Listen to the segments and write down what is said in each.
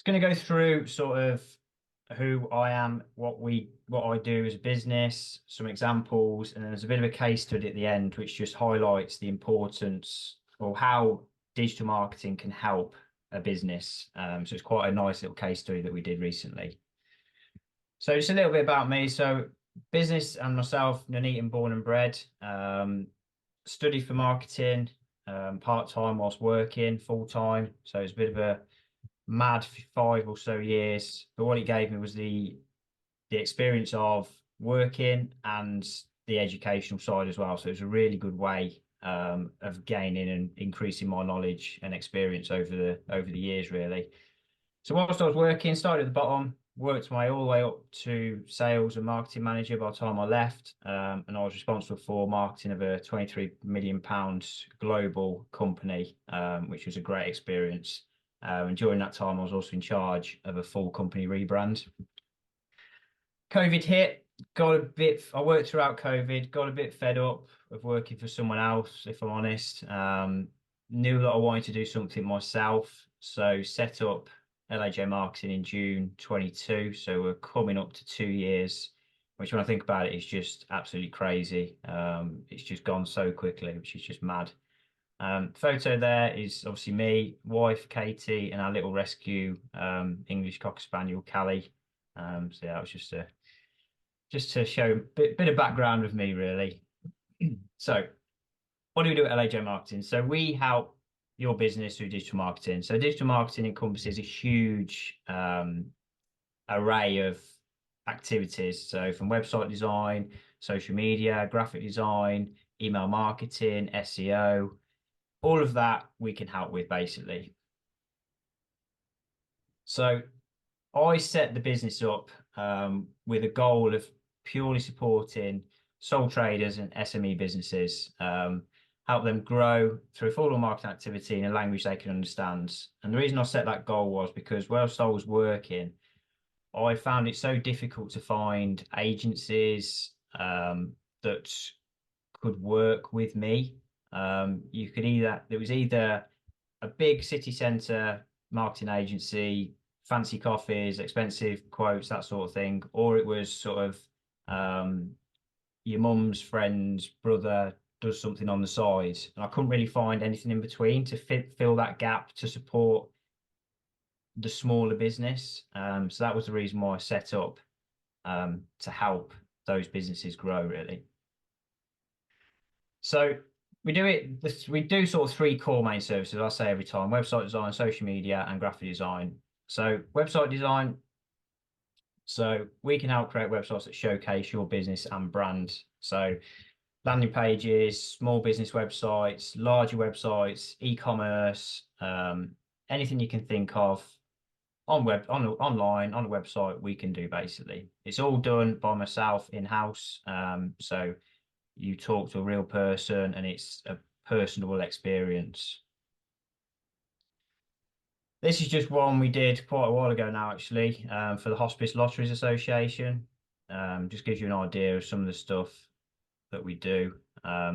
It's going to go through sort of who I am, what I do as a business, some examples, and then there's a bit of a case study at the end, which just highlights the importance or how digital marketing can help a business. So it's quite a nice little case study that we did recently. So just a little bit about me. So business and myself, Nuneaton born and bred. Studied for marketing, part-time whilst working full-time. So it's a bit of a mad 5 or so years. But what it gave me was the experience of working and the educational side as well. So it was a really good way of gaining and increasing my knowledge and experience over the years, really. So whilst I was working, started at the bottom, worked my way all the way up to sales and marketing manager by the time I left. And I was responsible for marketing of a £23 million global company, which was a great experience. And during that time, I was also in charge of a full company rebrand. COVID hit, I worked throughout COVID, got a bit fed up of working for someone else, if I'm honest. Knew that I wanted to do something myself. So set up LAJ Marketing in June 22. So we're coming up to 2 years, which when I think about it is just absolutely crazy. It's just gone so quickly, which is just mad. Photo there is obviously me, wife Katie, and our little rescue English Cocker Spaniel Callie. So yeah, that was just to show a bit of background of me, really. So, what do we do at LAJ Marketing? So we help your business through digital marketing. So digital marketing encompasses a huge array of activities. So from website design, social media, graphic design, email marketing, SEO, all of that we can help with basically. So I set the business up with a goal of purely supporting sole traders and SME businesses, help them grow through full marketing activity in a language they can understand. And the reason I set that goal was because whilst I was working, I found it so difficult to find agencies that could work with me. There was either a big city centre marketing agency, fancy coffees, expensive quotes, that sort of thing, or it was sort of your mum's friend's brother does something on the side. And I couldn't really find anything in between to fill that gap to support the smaller business. So that was the reason why I set up to help those businesses grow, really. So we do sort of three core main services, I say every time: website design, social media, and graphic design. So website design, so we can help create websites that showcase your business and brand. So landing pages, small business websites, larger websites, e-commerce, anything you can think of online on a website, we can do basically. It's all done by myself in-house. So you talk to a real person and it's a personable experience. This is just one we did quite a while ago now, actually, for the Hospice Lotteries Association. Just gives you an idea of some of the stuff that we do.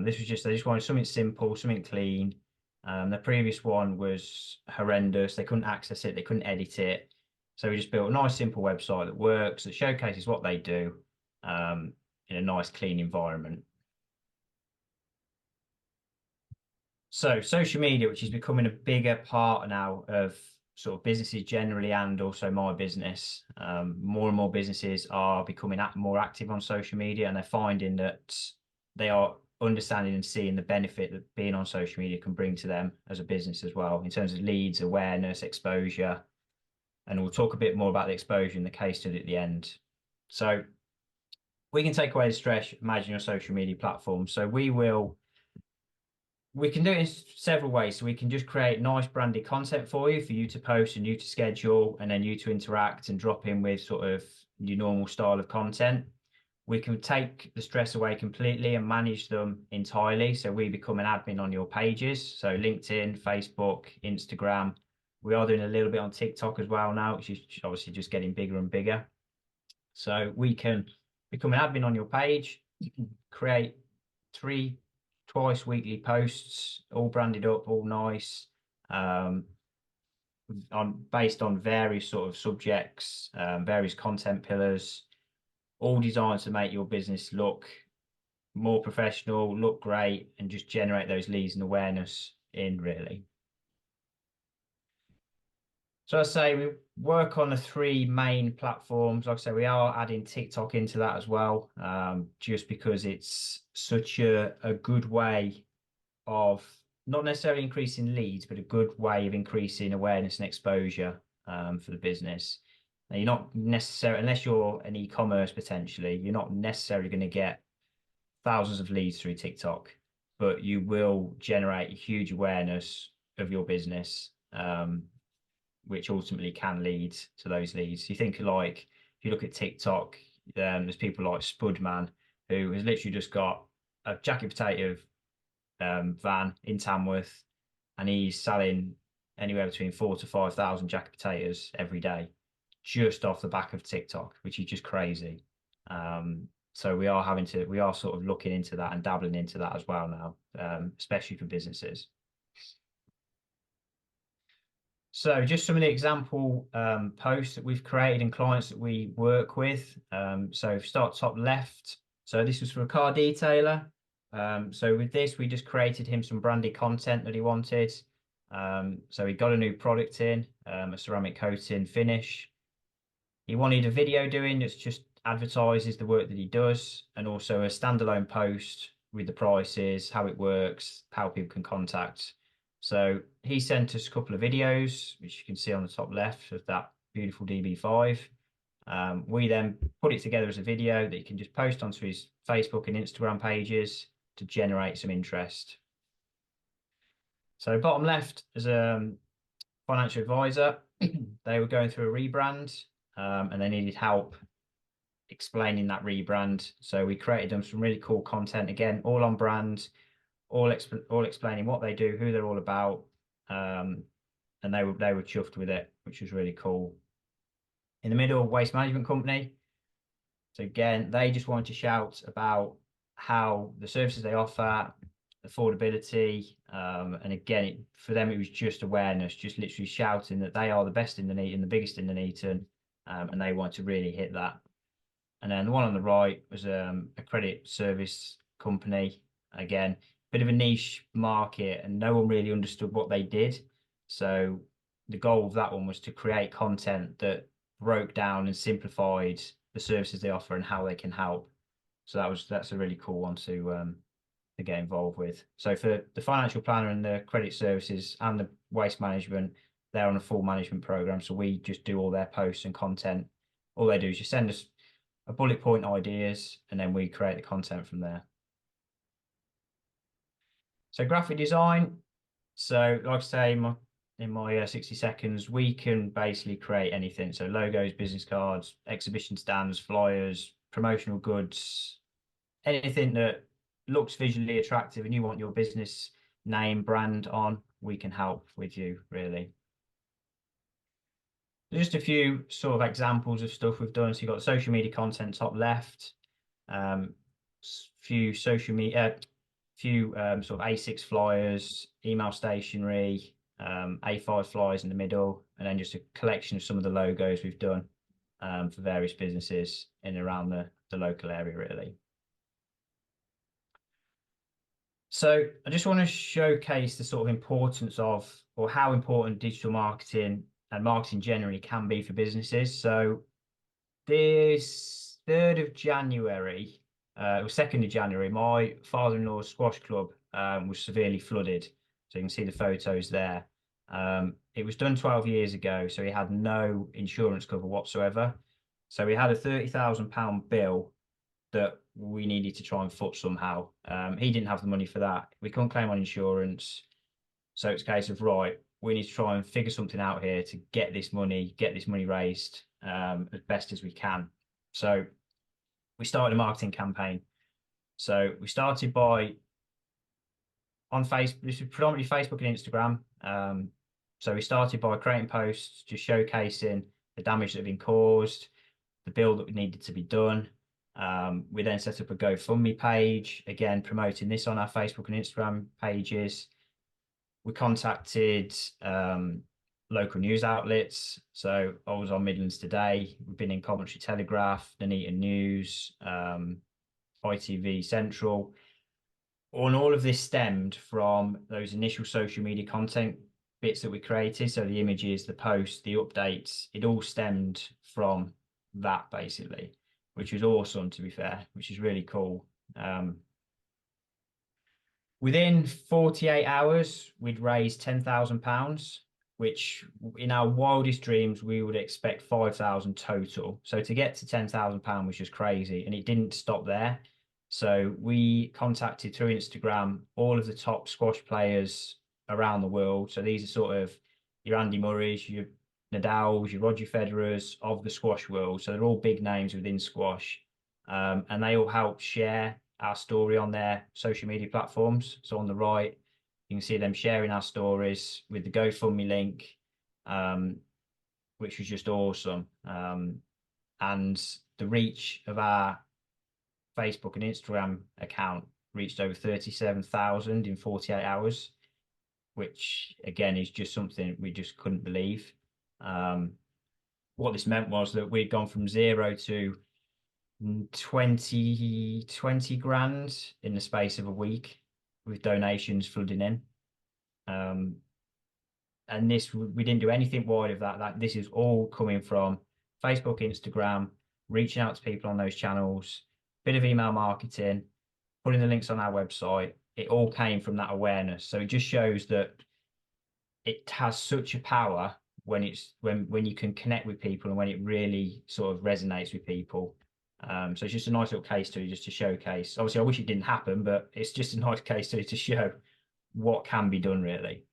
This was just, they just wanted something simple, something clean. The previous one was horrendous. They couldn't access it, they couldn't edit it. So we just built a nice, simple website that works, that showcases what they do in a nice, clean environment. So social media, which is becoming a bigger part now of sort of businesses generally and also my business. More and more businesses are becoming more active on social media, and they're finding that they are understanding and seeing the benefit that being on social media can bring to them as a business as well, in terms of leads, awareness, exposure. And we'll talk a bit more about the exposure in the case study at the end. So we can take away the stress, imagine your social media platform. So we can do it in several ways. So we can just create nice branded content for you to post and you to schedule, and then you to interact and drop in with sort of your normal style of content. We can take the stress away completely and manage them entirely. So we become an admin on your pages. So LinkedIn, Facebook, Instagram. We are doing a little bit on TikTok as well now, which is obviously just getting bigger and bigger. So we can become an admin on your page, create twice weekly posts, all branded up, all nice. based on various sort of subjects, various content pillars, all designed to make your business look more professional, look great, and just generate those leads and awareness in really. So I say we work on the three main platforms. Like I say, we are adding TikTok into that as well, just because it's such a good way of not necessarily increasing leads, but a good way of increasing awareness and exposure for the business. Now, you're not necessarily, unless you're an e-commerce potentially, you're not necessarily going to get thousands of leads through TikTok, but you will generate huge awareness of your business, which ultimately can lead to those leads. You think like, if you look at TikTok, there's people like Spudman, who has literally just got a jacket potato van in Tamworth, and he's selling anywhere between 4,000 to 5,000 jacket potatoes every day, just off the back of TikTok, which is just crazy. So we are sort of looking into that and dabbling into that as well now, especially for businesses. So just some of the example posts that we've created and clients that we work with. So if you start top left, so this was for a car detailer. So with this, we just created him some branded content that he wanted. So he got a new product in, a ceramic coating finish. He wanted a video doing that's just advertises the work that he does, and also a standalone post with the prices, how it works, how people can contact. So he sent us a couple of videos, which you can see on the top left of that beautiful DB5. We then put it together as a video that you can just post onto his Facebook and Instagram pages to generate some interest. So bottom left is a financial advisor. They were going through a rebrand, and they needed help explaining that rebrand. So we created them some really cool content, again, all on brand, all explaining what they do, who they're all about, and they were chuffed with it, which was really cool. In the middle, waste management company. So again, they just wanted to shout about how the services they offer, affordability, and again, for them it was just awareness, just literally shouting that they are the best in the Nuneaton, the biggest in the Nuneaton, and they want to really hit that. And then the one on the right was a credit service company. Again, bit of a niche market, and no one really understood what they did. So the goal of that one was to create content that broke down and simplified the services they offer and how they can help. So that's a really cool one to get involved with. So for the financial planner and the credit services and the waste management, they're on a full management program. So we just do all their posts and content. All they do is just send us a bullet point ideas, and then we create the content from there. So graphic design. So like I say, in my 60 seconds, we can basically create anything. So logos, business cards, exhibition stands, flyers, promotional goods, anything that looks visually attractive and you want your business name, brand on, we can help with you, really. Just a few sort of examples of stuff we've done. So you've got social media content top left, few social media, sort of A6 flyers, email stationery, A5 flyers in the middle, and then just a collection of some of the logos we've done for various businesses in and around the local area, really. So I just want to showcase the sort of importance of, or how important digital marketing and marketing generally can be for businesses. So this 3rd of January, or 2nd of January, my father-in-law's squash club was severely flooded. So you can see the photos there. It was done 12 years ago, so he had no insurance cover whatsoever. So we had a £30,000 bill that we needed to try and foot somehow. He didn't have the money for that. We couldn't claim on insurance. So it's a case of, right, we need to try and figure something out here to get this money raised as best as we can. So we started a marketing campaign. So we started by on Facebook, this is predominantly Facebook and Instagram. So we started by creating posts, just showcasing the damage that had been caused, the bill that needed to be done. We then set up a GoFundMe page, again, promoting this on our Facebook and Instagram pages. We contacted local news outlets. So I was on Midlands Today. We've been in Coventry Telegraph, Nuneaton News, ITV Central. And all of this stemmed from those initial social media content bits that we created. So the images, the posts, the updates, it all stemmed from that basically, which was awesome to be fair, which is really cool. Within 48 hours, we'd raised £10,000, which in our wildest dreams, we would expect 5,000 total. So to get to £10,000 was just crazy. And it didn't stop there. So we contacted through Instagram all of the top squash players around the world. So these are sort of your Andy Murrays, your Nadals, your Roger Federers of the squash world. So they're all big names within squash. And they all helped share our story on their social media platforms. So on the right, you can see them sharing our stories with the GoFundMe link, which was just awesome. And the reach of our Facebook and Instagram account reached over 37,000 in 48 hours, which again is just something we just couldn't believe. What this meant was that we'd gone from 0 to 20 grand in the space of a week with donations flooding in. And this, we didn't do anything wide of that. This is all coming from Facebook, Instagram, reaching out to people on those channels, bit of email marketing, putting the links on our website. It all came from that awareness. So it just shows that it has such a power when you can connect with people and when it really sort of resonates with people. So it's just a nice little case study just to showcase. Obviously, I wish it didn't happen, but it's just a nice case study to show what can be done, really.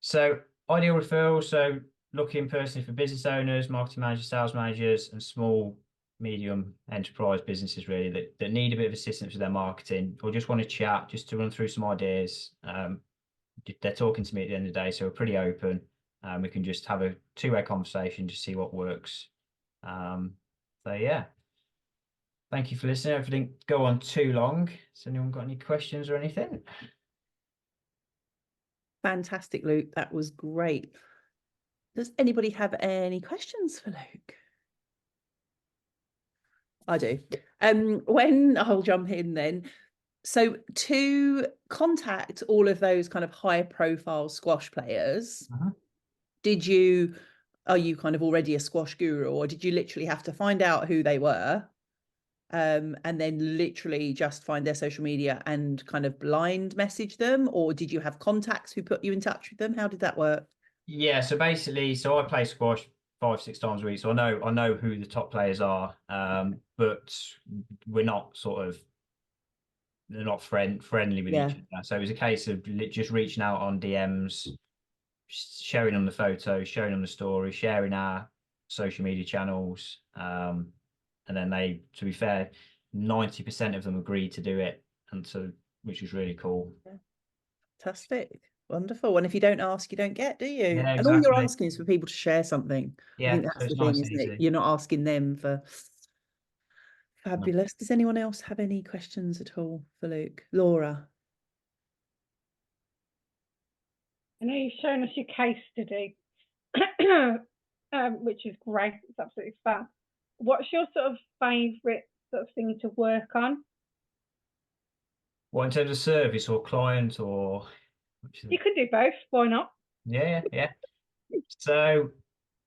So ideal referrals. So looking personally for business owners, marketing managers, sales managers, and small, medium enterprise businesses really that need a bit of assistance with their marketing or just want to chat, just to run through some ideas. They're talking to me at the end of the day, so we're pretty open. We can just have a two-way conversation to see what works. So yeah, thank you for listening. If I didn't go on too long, has anyone got any questions or anything? Fantastic, Luke. That was great. Does anybody have any questions for Luke? I do. When I'll jump in then. So to contact all of those kind of high profile squash players, are you kind of already a squash guru, or did you literally have to find out who they were and then literally just find their social media and kind of blind message them? Or did you have contacts who put you in touch with them? How did that work? Yeah, so basically, I play squash 5-6 times a week, so I know who the top players are, but we're not they're not friendly with each other. So it was a case of just reaching out on DMs, showing them the photos, showing them the story, sharing our social media channels, and then they, to be fair, 90% of them agreed to do it, and so which was really cool. Fantastic. Wonderful. And if you don't ask, you don't get, do you? Yeah, And all you're exactly. asking is for people to share something. I Yeah, think so that's the it's thing, nice and isn't it? easy. You're not asking them for No. fabulous. Does anyone else have any questions at all for Luke? Laura? I know you've shown us your case study, which is great. It's absolutely fab. What's your sort of favourite sort of thing to work on? Mm-hmm. What, in terms of service or client or? You could do both. Why not? Yeah. So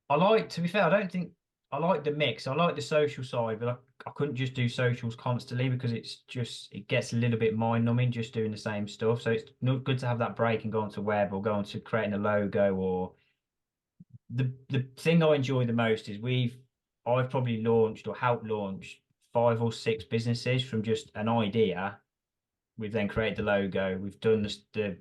I like, to be fair, I don't think I like the mix. I like the social side, but I couldn't just do socials constantly because it gets a little bit mind numbing just doing the same stuff. So it's not good to have that break and go onto web or go on to creating a logo. Or the thing I enjoy the most is I've probably launched or helped launch 5 or 6 businesses from just an idea. We've then created the logo. We've done the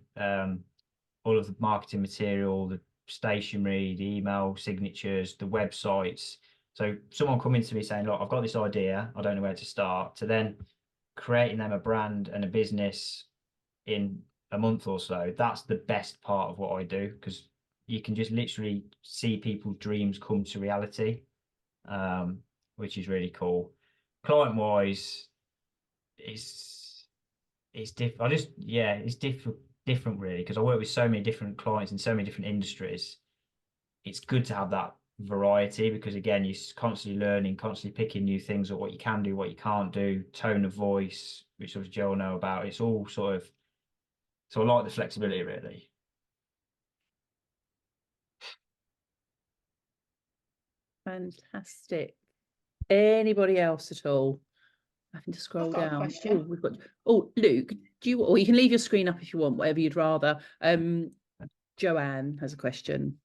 all of the marketing material, the stationery, the email signatures, the websites. So someone coming to me saying, look, I've got this idea, I don't know where to start, to then creating them a brand and a business in a month or so, that's the best part of what I do, because you can just literally see people's dreams come to reality, which is really cool. Client wise, it's difficult. It's difficult. different really, because I work with so many different clients in so many different industries. It's good to have that variety, because again, you're constantly learning, constantly picking new things, or what you can do, what you can't do, tone of voice, which sort of Joe will know about. It's all sort of, so I like the flexibility really. Fantastic. Anybody else at all? Having to scroll got a down. question. Oh, we've got. Oh, Luke, do you? Or you can leave your screen up if you want, whatever you'd rather. Joanne has a question.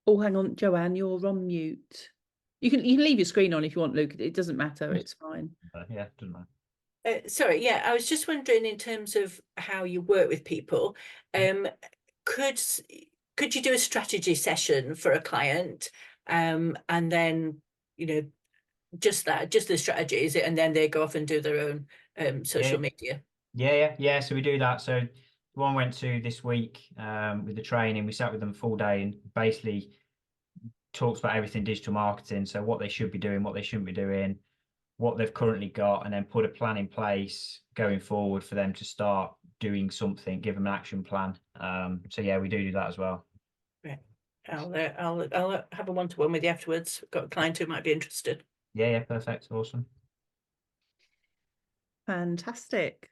Oh, hang on, Joanne, you're on mute. You can leave your screen on if you want, Luke. It doesn't matter. It's fine. Yeah, doesn't matter. Sorry, yeah, I was just wondering, in terms of how you work with people, could you do a strategy session for a client, and then, you know, just the strategies, and then they go off and do their own social media? Yeah. So we do that. So the one I went to this week with the training, we sat with them full day and basically talks about everything digital marketing. So what they should be doing, what they shouldn't be doing, what they've currently got, and then put a plan in place going forward for them to start doing something, give them an action plan. So yeah, we do that as well. Right. I'll have a one-to-one with you afterwards. Got a client who might be interested. Yeah, perfect. Awesome. Fantastic.